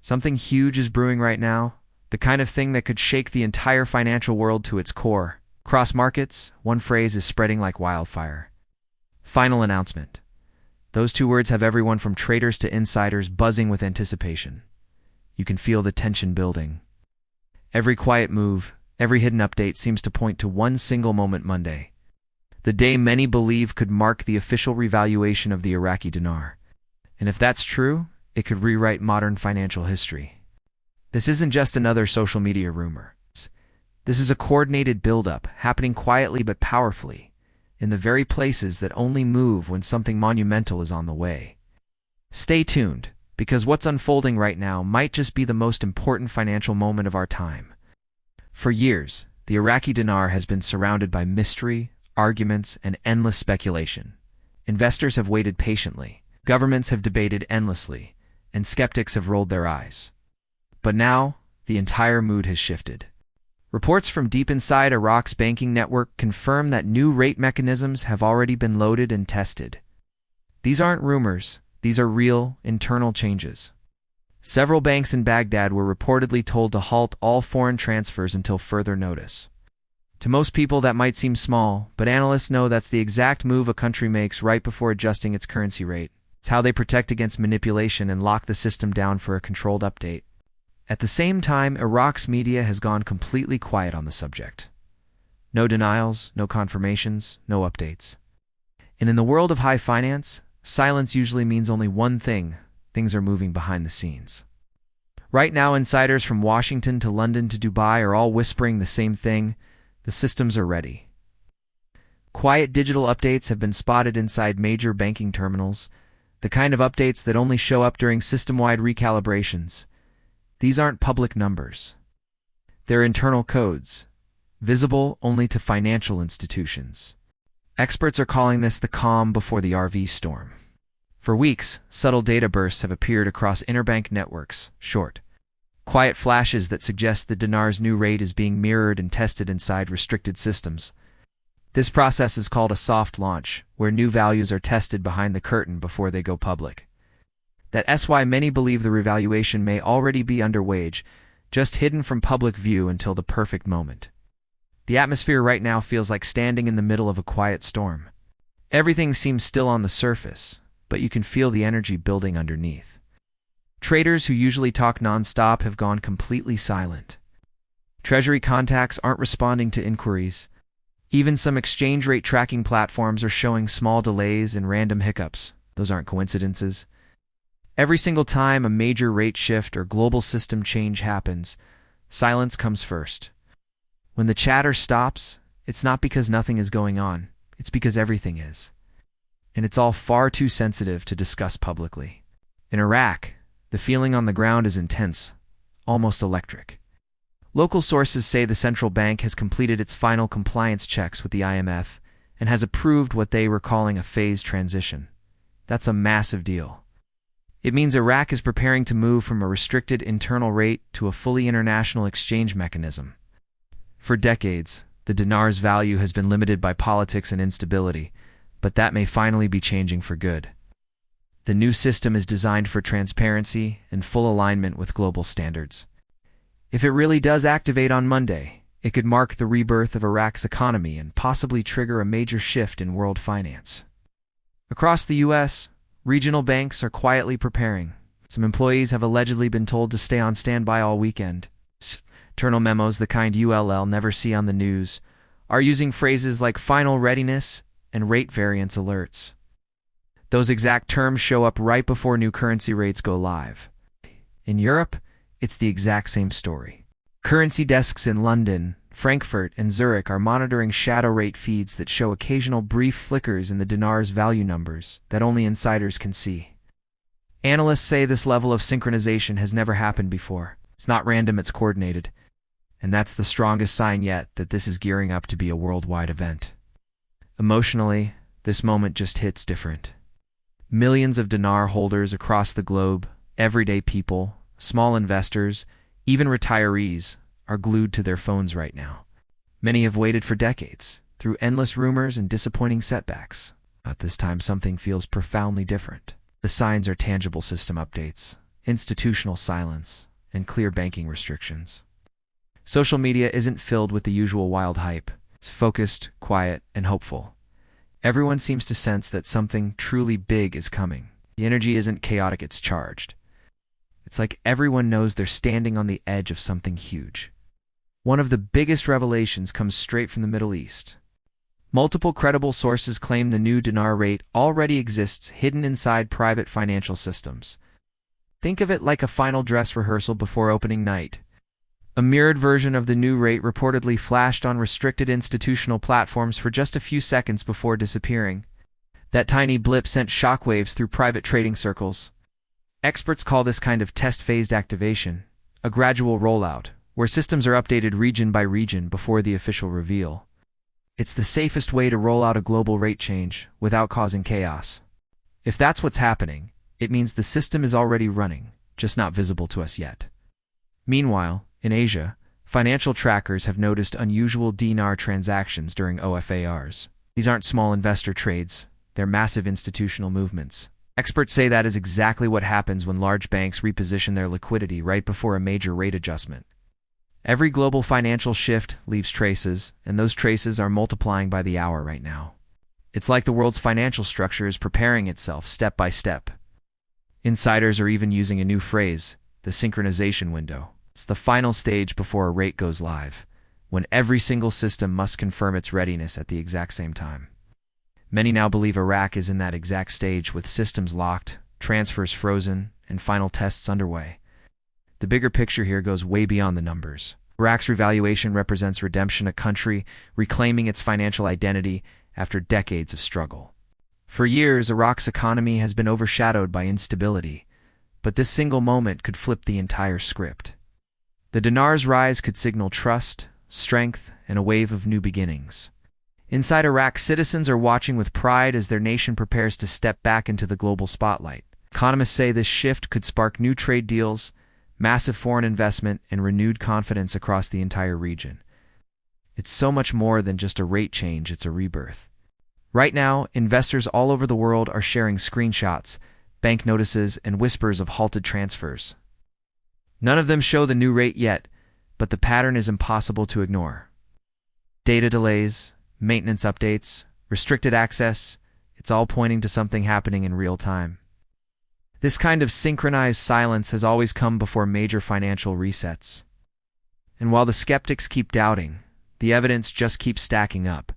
Something huge is brewing right now, the kind of thing that could shake the entire financial world to its core. Across markets, one phrase is spreading like wildfire. Final announcement. Those two words have everyone from traders to insiders buzzing with anticipation. You can feel the tension building. Every quiet move, every hidden update seems to point to one single moment: Monday. The day many believe could mark the official revaluation of the Iraqi dinar. And if that's true, it could rewrite modern financial history. This isn't just another social media rumor. This is a coordinated buildup, happening quietly but powerfully, in the very places that only move when something monumental is on the way. Stay tuned, because what's unfolding right now might just be the most important financial moment of our time. For years, the Iraqi dinar has been surrounded by mystery, arguments, and endless speculation. Investors have waited patiently, governments have debated endlessly, and skeptics have rolled their eyes. But now, the entire mood has shifted. Reports from deep inside Iraq's banking network confirm that new rate mechanisms have already been loaded and tested. These aren't rumors, these are real, internal changes. Several banks in Baghdad were reportedly told to halt all foreign transfers until further notice. To most people that might seem small, but analysts know that's the exact move a country makes right before adjusting its currency rate. It's how they protect against manipulation and lock the system down for a controlled update. At the same time, Iraq's media has gone completely quiet on the subject. No denials, no confirmations, no updates. And in the world of high finance, silence usually means only one thing: things are moving behind the scenes. Right now, insiders from Washington to London to Dubai are all whispering the same thing: the systems are ready. Quiet digital updates have been spotted inside major banking terminals, the kind of updates that only show up during system-wide recalibrations. These aren't public numbers. They're internal codes, visible only to financial institutions. Experts are calling this the calm before the RV storm. For weeks, subtle data bursts have appeared across interbank networks, short, quiet flashes that suggest the dinar's new rate is being mirrored and tested inside restricted systems. This process is called a soft launch, where new values are tested behind the curtain before they go public. That's why many believe the revaluation may already be underway, just hidden from public view until the perfect moment. The atmosphere right now feels like standing in the middle of a quiet storm. Everything seems still on the surface, but you can feel the energy building underneath. Traders who usually talk non-stop have gone completely silent. Treasury contacts aren't responding to inquiries. Even some exchange rate tracking platforms are showing small delays and random hiccups. Those aren't coincidences. Every single time a major rate shift or global system change happens, silence comes first. When the chatter stops, it's not because nothing is going on, it's because everything is. And it's all far too sensitive to discuss publicly. In Iraq, the feeling on the ground is intense, almost electric. Local sources say the central bank has completed its final compliance checks with the IMF and has approved what they were calling a phased transition. That's a massive deal. It means Iraq is preparing to move from a restricted internal rate to a fully international exchange mechanism. For decades, the dinar's value has been limited by politics and instability, but that may finally be changing for good. The new system is designed for transparency and full alignment with global standards. If it really does activate on Monday, it could mark the rebirth of Iraq's economy and possibly trigger a major shift in world finance. Across the U.S., regional banks are quietly preparing. Some employees have allegedly been told to stay on standby all weekend. Internal memos, the kind you'll never see on the news, are using phrases like final readiness and rate variance alerts. Those exact terms show up right before new currency rates go live. In Europe, it's the exact same story. Currency desks in London, Frankfurt, and Zurich are monitoring shadow rate feeds that show occasional brief flickers in the dinar's value numbers that only insiders can see. Analysts say this level of synchronization has never happened before. It's not random, it's coordinated. And that's the strongest sign yet that this is gearing up to be a worldwide event. Emotionally, this moment just hits different. Millions of dinar holders across the globe, everyday people, small investors, even retirees, are glued to their phones right now. Many have waited for decades, through endless rumors and disappointing setbacks. But this time something feels profoundly different. The signs are tangible system updates. institutional silence, and clear banking restrictions. Social media isn't filled with the usual wild hype. It's focused, quiet, and hopeful. Everyone seems to sense that something truly big is coming. The energy isn't chaotic, it's charged. It's like everyone knows they're standing on the edge of something huge. One of the biggest revelations comes straight from the Middle East. Multiple credible sources claim the new dinar rate already exists hidden inside private financial systems. Think of it like a final dress rehearsal before opening night. A mirrored version of the new rate reportedly flashed on restricted institutional platforms for just a few seconds before disappearing. That tiny blip sent shockwaves through private trading circles. Experts call this kind of test-phased activation a gradual rollout, where systems are updated region by region before the official reveal. It's the safest way to roll out a global rate change without causing chaos. If that's what's happening, it means the system is already running, just not visible to us yet. Meanwhile, in Asia, financial trackers have noticed unusual dinar transactions during OFARs. These aren't small investor trades, they're massive institutional movements. Experts say that is exactly what happens when large banks reposition their liquidity right before a major rate adjustment. Every global financial shift leaves traces, and those traces are multiplying by the hour right now. It's like the world's financial structure is preparing itself step by step. Insiders are even using a new phrase, the synchronization window. It's the final stage before a rate goes live, when every single system must confirm its readiness at the exact same time. Many now believe Iraq is in that exact stage, with systems locked, transfers frozen, and final tests underway. The bigger picture here goes way beyond the numbers. Iraq's revaluation represents redemption, a country reclaiming its financial identity after decades of struggle. For years, Iraq's economy has been overshadowed by instability, but this single moment could flip the entire script. The dinar's rise could signal trust, strength, and a wave of new beginnings. Inside Iraq, citizens are watching with pride as their nation prepares to step back into the global spotlight. Economists say this shift could spark new trade deals, massive foreign investment, and renewed confidence across the entire region. It's so much more than just a rate change, it's a rebirth. Right now, investors all over the world are sharing screenshots, bank notices, and whispers of halted transfers. None of them show the new rate yet, but the pattern is impossible to ignore. Data delays, maintenance updates, restricted access, it's all pointing to something happening in real time. This kind of synchronized silence has always come before major financial resets. And while the skeptics keep doubting, the evidence just keeps stacking up.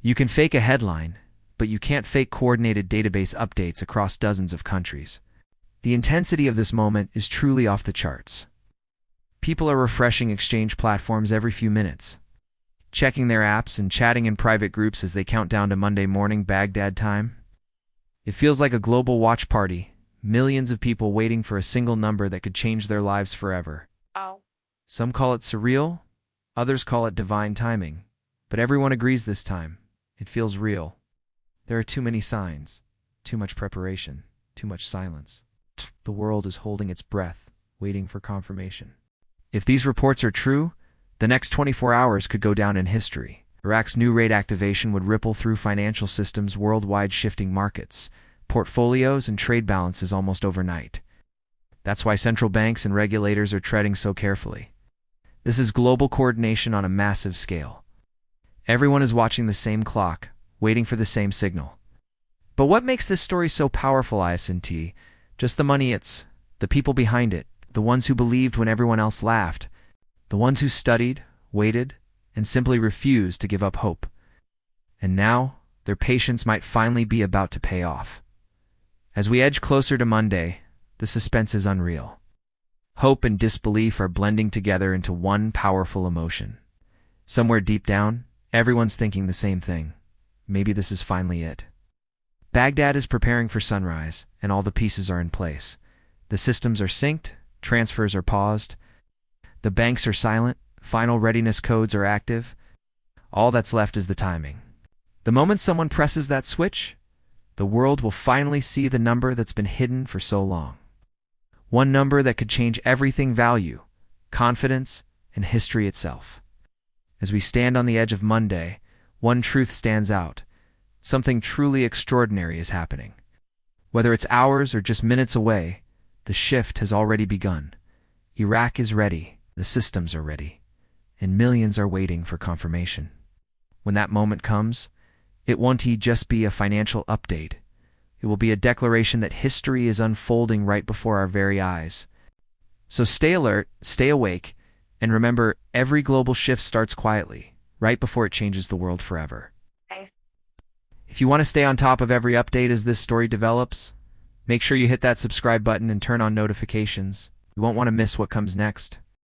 You can fake a headline, but you can't fake coordinated database updates across dozens of countries. The intensity of this moment is truly off the charts. People are refreshing exchange platforms every few minutes, checking their apps and chatting in private groups as they count down to Monday morning Baghdad time. It feels like a global watch party. Millions of people waiting for a single number that could change their lives forever. Some call it surreal, others call it divine timing, but everyone agrees this time. It feels real. There are too many signs, too much preparation, too much silence. The world is holding its breath, waiting for confirmation. If these reports are true, the next 24 hours could go down in history. Iraq's new rate activation would ripple through financial systems worldwide, shifting markets, portfolios, and trade balances almost overnight. That's why central banks and regulators are treading so carefully. This is global coordination on a massive scale. Everyone is watching the same clock, waiting for the same signal. But what makes this story so powerful, ISNT? Just the money, it's the people behind it, the ones who believed when everyone else laughed, the ones who studied, waited, and simply refused to give up hope. And now, their patience might finally be about to pay off. As we edge closer to Monday, the suspense is unreal. Hope and disbelief are blending together into one powerful emotion. Somewhere deep down, everyone's thinking the same thing. Maybe this is finally it. Baghdad is preparing for sunrise, and all the pieces are in place. The systems are synced, transfers are paused, the banks are silent, final readiness codes are active. All that's left is the timing. The moment someone presses that switch, the world will finally see the number that's been hidden for so long. One number that could change everything: value, confidence, and history itself. As we stand on the edge of Monday, one truth stands out. Something truly extraordinary is happening. Whether it's hours or just minutes away, The shift has already begun. Iraq is ready, the systems are ready, and millions are waiting for confirmation. When that moment comes, it won't just be a financial update. It will be a declaration that history is unfolding right before our very eyes. So stay alert, stay awake, and remember, every global shift starts quietly, right before it changes the world forever. Okay. If you want to stay on top of every update as this story develops, make sure you hit that subscribe button and turn on notifications. You won't want to miss what comes next.